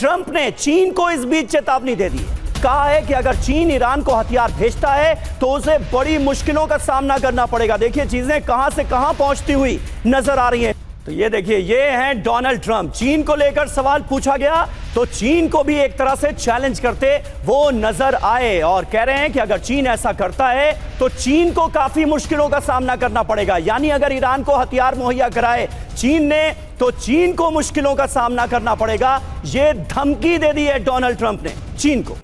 Trump ने चीन को इस बीच चेतावनी दे दी है। कहा है कि अगर चीन ईरान को हथियार भेजता है तो उसे बड़ी मुश्किलों का सामना करना पड़ेगा। देखिए चीजें कहां से कहां पहुंचती हुई नजर आ रही हैं। तो ये देखिए, ये हैं डोनाल्ड ट्रंप। चीन को लेकर सवाल पूछा गया तो चीन को भी एक तरह से चैलेंज करते वो नजर आए और कह रहे हैं कि अगर चीन ऐसा करता है तो चीन को काफी मुश्किलों का सामना करना पड़ेगा। यानी अगर ईरान को हथियार मुहैया कराए चीन ने तो चीन को मुश्किलों का सामना करना पड़ेगा। ये धमकी दे दी है डोनाल्ड ट्रंप ने चीन को।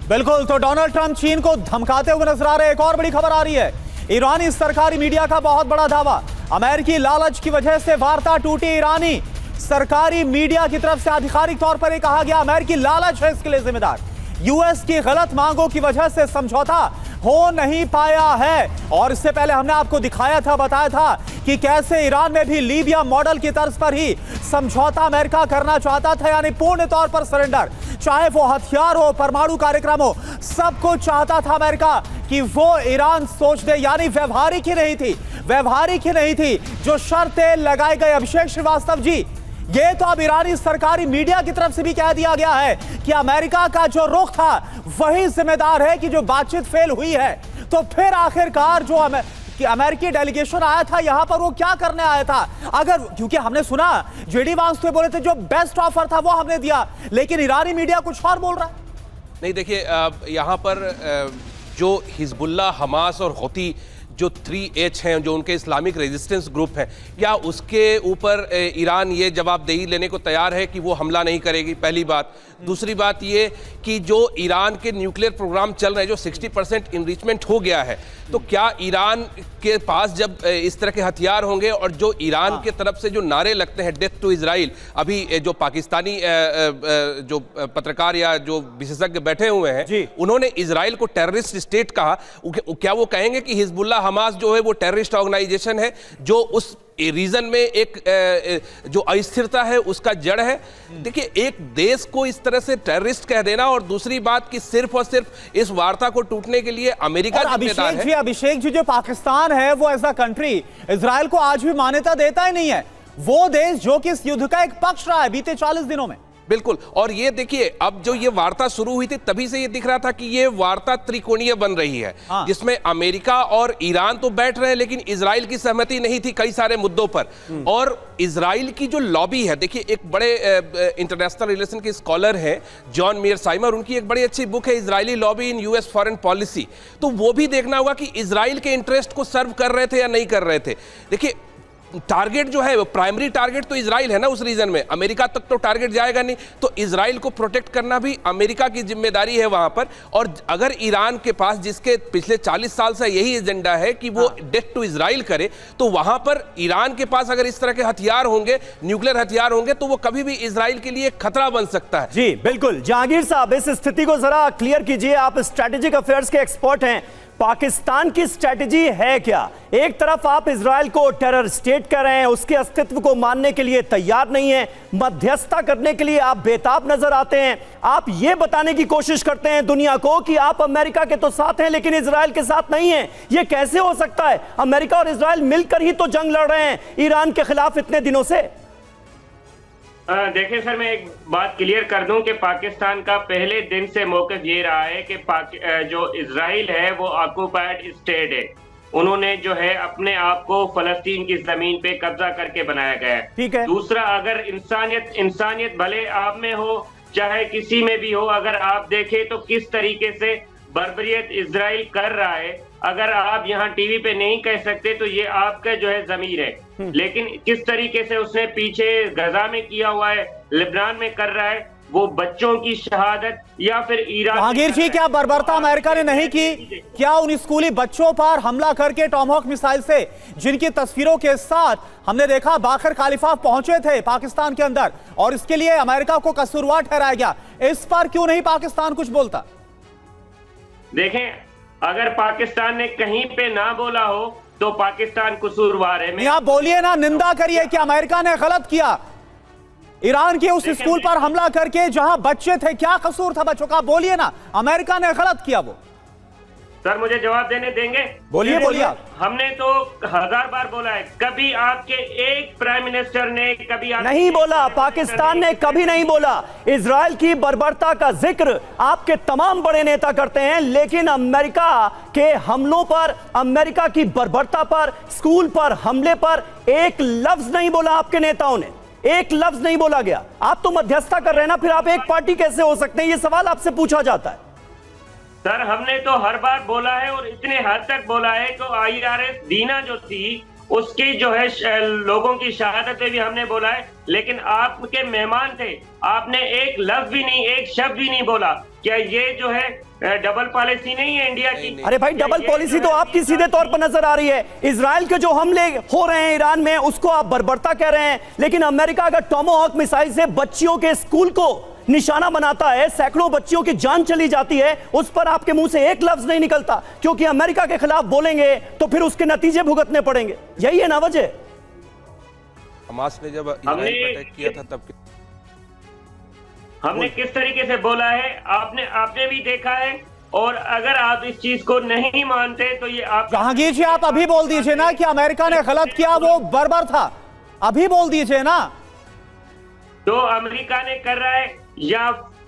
बिल्कुल, तो डोनाल्ड ट्रंप चीन को धमकाते हुए नजर आ रहे हैं। एक और बड़ी खबर आ रही है, ईरानी सरकारी मीडिया का बहुत बड़ा दावा, अमेरिकी लालच की वजह से वार्ता टूटी। ईरानी सरकारी मीडिया की तरफ से आधिकारिक तौर पर यह कहा गया अमेरिकी लालच है इसके लिए जिम्मेदार। यूएस की गलत मांगों की वजह से समझौता हो नहीं पाया है। और इससे पहले हमने आपको दिखाया था, बताया था कि कैसे ईरान में भी लीबिया मॉडल की तर्ज पर ही समझौता अमेरिका करना चाहता था, यानी पूर्ण तौर पर सरेंडर। चाहे वो हथियार हो, परमाणु कार्यक्रम हो, सब कुछ चाहता था अमेरिका कि वो ईरान सोच दे, यानी व्यवहारिक ही नहीं थी, व्यवहारिक ही नहीं थी जो शर्तें लगाई गई। अभिषेक श्रीवास्तव जी, ये तो अब ईरानी सरकारी मीडिया की तरफ से भी कह दिया गया है कि अमेरिका का जो रुख था वही जिम्मेदार है कि जो बातचीत फेल हुई है। तो फिर आखिरकार जो अमेरिकी डेलीगेशन आया था यहां पर, वो क्या करने आया था? अगर, क्योंकि हमने सुना जेडी वांस तो बोले थे जो बेस्ट ऑफर था वो हमने दिया, लेकिन ईरानी मीडिया कुछ और बोल रहा है। नहीं, देखिए यहां पर जो हिजबुल्लाह, हमास और हौती जो 3H हैं, जो उनके इस्लामिक रेजिस्टेंस ग्रुप हैं, क्या उसके ऊपर ईरान ये जवाबदेही लेने को तैयार है कि वो हमला नहीं करेगी? पहली बात। दूसरी बात ये कि जो ईरान के न्यूक्लियर प्रोग्राम चल रहे हैं, जो 60% इनरिचमेंट हो गया है, तो क्या ईरान के पास जब इस तरह के हथियार होंगे और जो ईरान के तरफ से जो नारे लगते हैं डेथ टू इजराइल, अभी जो पाकिस्तानी जो पत्रकार या जो विशेषज्ञ बैठे हुए हैं उन्होंने इजराइल को टेररिस्ट स्टेट कहा, क्या वो कहेंगे कि हिजबुल्लाह हमास जो है वो टेररिस्ट ऑर्गेनाइजेशन है जो उस रीजन में एक जो अस्थिरता है उसका जड़ है? देखिए, एक देश को इस तरह से टेररिस्ट कह देना, और दूसरी बात कि सिर्फ और सिर्फ इस वार्ता को टूटने के लिए अमेरिका जिम्मेदार है। अभिषेक जी, जो पाकिस्तान है वो एज अ कंट्री इजराइल को आज भी मान्यता देता ही नहीं है। वो देश जो कि इस युद्ध का एक पक्ष रहा है बीते 40 दिनों में। बिल्कुल, और ये देखिए, अब जो ये वार्ता शुरू हुई थी तभी से ये दिख रहा था कि ये वार्ता त्रिकोणीय बन रही है, जिसमें अमेरिका और ईरान तो बैठ रहे हैं लेकिन इजराइल की सहमति नहीं थी कई सारे मुद्दों पर। और इजराइल की जो लॉबी है, देखिए एक बड़े इंटरनेशनल रिलेशन के स्कॉलर हैं जॉन मेयरसाइमर, उनकी एक बड़ी अच्छी बुक है Israeli lobby in US foreign policy. तो वो भी देखना होगा कि इजराइल के इंटरेस्ट को सर्व कर रहे थे या नहीं कर रहे थे। देखिए, टारगेट जो है वो प्राइमरी टारगेट तो इजराइल है ना उस रीजन में, अमेरिका तक तो टारगेट जाएगा नहीं, तो इजराइल को प्रोटेक्ट करना भी अमेरिका की जिम्मेदारी है वहां पर। और अगर ईरान के पास, जिसके पिछले 40 साल से यही एजेंडा है कि वो डेथ टू इजराइल करे, तो वहां पर ईरान के पास अगर इस तरह के हथियार होंगे, न्यूक्लियर हथियार होंगे, तो वो कभी भी इजराइल के लिए खतरा बन सकता है। जी बिल्कुल। जहांगीर साहब, इस स्थिति को जरा क्लियर कीजिए, आप स्ट्रेटेजिक अफेयर्स के एक्सपर्ट हैं। पाकिस्तान की स्ट्रेटजी है क्या? एक तरफ आप इजराइल को टेरर स्टेट कह रहे हैं, उसके अस्तित्व को मानने के लिए तैयार नहीं है, मध्यस्थता करने के लिए आप बेताब नजर आते हैं। आप ये बताने की कोशिश करते हैं दुनिया को कि आप अमेरिका के तो साथ हैं लेकिन इजराइल के साथ नहीं हैं। ये कैसे हो सकता है? अमेरिका और इजराइल मिलकर ही तो जंग लड़ रहे हैं ईरान के खिलाफ इतने दिनों से। देखिए सर, मैं एक बात क्लियर कर दूं कि पाकिस्तान का पहले दिन से मौक़िफ़ ये रहा है कि जो इजराइल है वो ऑक्युपाइड स्टेट है। उन्होंने जो है अपने आप को फलस्तीन की जमीन पे कब्जा करके बनाया गया है। ठीक है। दूसरा, अगर इंसानियत भले आप में हो चाहे किसी में भी हो, अगर आप देखें तो किस तरीके से बर्बरियत इजराइल कर रहा है, अगर आप यहाँ टीवी पे नहीं कह सकते तो ये आपका जो है ज़मीर है, लेकिन किस तरीके से उसने पीछे गजा में किया हुआ है, लेबनान में कर रहा है, वो बच्चों की शहादत, या फिर ईरान। जहांगीर जी, क्या बर्बरता अमेरिका ने नहीं की? क्या उन स्कूली बच्चों पर हमला करके टॉमहॉक मिसाइल से, जिनकी तस्वीरों के साथ हमने देखा बाखर कालिफाफ पहुंचे थे पाकिस्तान के अंदर, और इसके लिए अमेरिका को कसूरवार ठहराया गया, इस पर क्यों नहीं पाकिस्तान कुछ बोलता? देखें, अगर पाकिस्तान ने कहीं पे ना बोला हो तो पाकिस्तान कसूरवार है। आप बोलिए ना, निंदा करिए कि अमेरिका ने गलत किया ईरान के उस स्कूल पर हमला करके जहां बच्चे थे। क्या कसूर था बच्चों का? बोलिए ना, अमेरिका ने गलत किया वो। सर मुझे जवाब देने देंगे? बोलिए बोलिए आप। हमने तो 1000 बार बोला है, कभी आपके एक प्राइम मिनिस्टर ने कभी नहीं बोला, पाकिस्तान ने कभी नहीं बोला। इजराइल की बर्बरता का जिक्र आपके तमाम बड़े नेता करते हैं, लेकिन अमेरिका के हमलों पर, अमेरिका की बर्बरता पर, स्कूल पर हमले पर एक लफ्ज नहीं बोला आपके नेताओं ने, एक लफ्ज नहीं बोला गया। आप तो मध्यस्थता कर रहे हैं ना, फिर आप एक पार्टी कैसे हो सकते हैं? ये सवाल आपसे पूछा जाता है। सर हमने तो हर बार बोला है और इतने हद तक बोला है कि IRS दीना जो थी उसकी जो है लोगों की शहादत पे भी हमने बोला है, लेकिन आपके मेहमान थे, आपने एक लफ्ज भी नहीं, एक शब्द भी नहीं बोला। क्या ये जो है डबल पॉलिसी नहीं है इंडिया की? अरे भाई, डबल पॉलिसी तो आपकी सीधे तौर पर नजर आ रही है। इजराइल के जो हमले हो रहे हैं ईरान में, उसको आप बर्बरता कह रहे हैं, लेकिन अमेरिका अगर टोमाहॉक मिसाइल से बच्चियों के स्कूल को निशाना बनाता है, सैकड़ों बच्चियों की जान चली जाती है, उस पर आपके मुंह से एक लफ्ज नहीं निकलता, क्योंकि अमेरिका के खिलाफ बोलेंगे तो फिर उसके नतीजे भुगतने पड़ेंगे। यही है ना वजह। हमास ने जब इजराइल पर अटैक किया था तब हमने किस तरीके से बोला है आपने भी देखा है, और अगर आप इस चीज को नहीं मानते तो ये आप जहांगीर जी आप अभी बोल दीजिए ना कि अमेरिका ने गलत किया, वो बर्बर था, अभी बोल दीजिए ना। जो अमेरिका ने कर रहा है या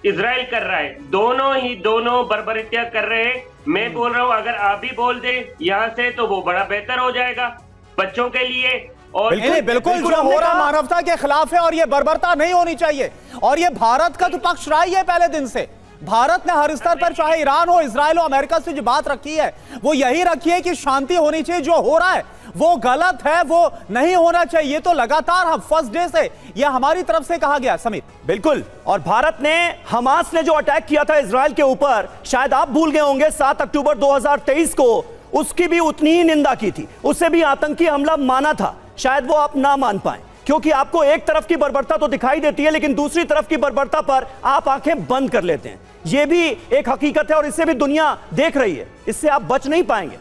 इजराइल कर रहा है, दोनों बर्बरियत कर रहे हैं। मैं बोल रहा हूं अगर आप भी बोल दे यहाँ से तो वो बड़ा बेहतर हो जाएगा बच्चों के लिए। और बिल्कुल जो हो रहा मानवता के खिलाफ है और ये बर्बरता नहीं होनी चाहिए। और ये भारत का तो पक्ष रहा ही है पहले दिन से। भारत ने हर स्तर पर, चाहे ईरान हो, इजराइल हो, अमेरिका से जो बात रखी है वो यही रखी है कि शांति होनी चाहिए। जो हो रहा है वो गलत है, वो नहीं होना चाहिए। तो लगातार हम फर्स्ट डे से ये हमारी तरफ से कहा गया। समीर बिल्कुल, और भारत ने, हमास ने जो अटैक किया था इजराइल के ऊपर, शायद आप भूल गए होंगे, 7 अक्टूबर 2023 को उसकी भी उतनी ही निंदा की थी, उसे भी आतंकी हमला माना था। शायद वो आप ना मान पाए, क्योंकि आपको एक तरफ की बर्बरता तो दिखाई देती है, लेकिन दूसरी तरफ की बर्बरता पर आप आंखें बंद कर लेते हैं। यह भी एक हकीकत है और इससे भी दुनिया देख रही है, इससे आप बच नहीं पाएंगे।